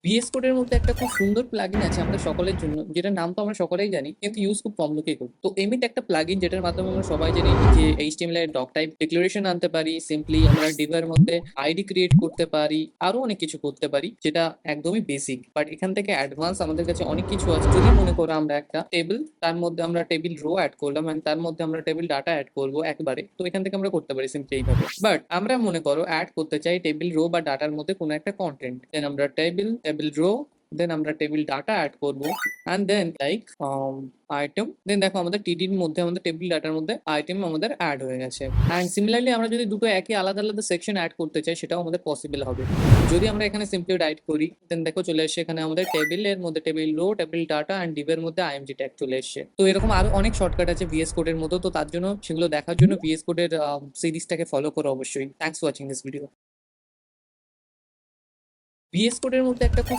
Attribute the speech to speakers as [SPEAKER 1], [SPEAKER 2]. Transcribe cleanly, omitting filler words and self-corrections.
[SPEAKER 1] VS কোডের মধ্যে একটা খুব সুন্দর প্লাগইন আছে আমাদের সকলের জন্য, যেটার নাম তো আমরা সকলেই জানি কিন্তু ইউজ খুব কম লোকেই করি। তো এমিট একটা প্লাগইন যেটার মাধ্যমে আমরা সবাই জানি যে এইচটিএমএল এর ডক টাইপ ডিক্লারেশন আনতে পারি, সিম্পলি আমরা ডিভ এর মধ্যে আইডি ক্রিয়েট করতে পারি, আরো অনেক কিছু করতে পারি যেটা একদমই বেসিক। বাট এখান থেকে অ্যাডভান্স আমাদের কাছে অনেক কিছু আছে। যদি মনে করো আমরা একটা টেবিল, তার মধ্যে আমরা টেবিল রো অ্যাড করলাম এন্ড তার মধ্যে আমরা টেবিল ডাটা অ্যাড করবো একবারে, তো এখান থেকে আমরা করতে পারি সিম্পলি এইভাবে। বাট আমরা মনে করো অ্যাড করতে চাই টেবিল রো বা ডাটার মধ্যে কোনো একটা কন্টেন্ট, দেন আমরা টেবিল রো, দেন আমরা টেবিল ডাটা অ্যাড করব অ্যান্ড দেন লাইক আইটেম, দেন দেখো আমাদের টিডির মধ্যে আমাদের টেবিল ডাটার মধ্যে আইটেম আমাদের অ্যাড হয়ে গেছে। অ্যান্ড সিমিলারলি আমরা যদি দুটো একই আলাদা আলাদা সেকশন অ্যাড করতে চাই সেটাও আমাদের পসিবল হবে। যদি আমরা এখানে সিম্পলি রাইট করি দেন দেখো চলে এসে এখানে আমাদের টেবিলের মধ্যে table row, table data and ডিভের মধ্যে আইএমজি ট্যাগ চলে এসছে। তো এরকম আরো অনেক শর্টকাট আছে ভিএস কোডের মতো, তো তার জন্য সেগুলো দেখার জন্য ভিএস কোডের সিরিজটাকে ফলো করো অবশ্যই। Thanks for watching this video. VS কোডের মধ্যে একটা খুব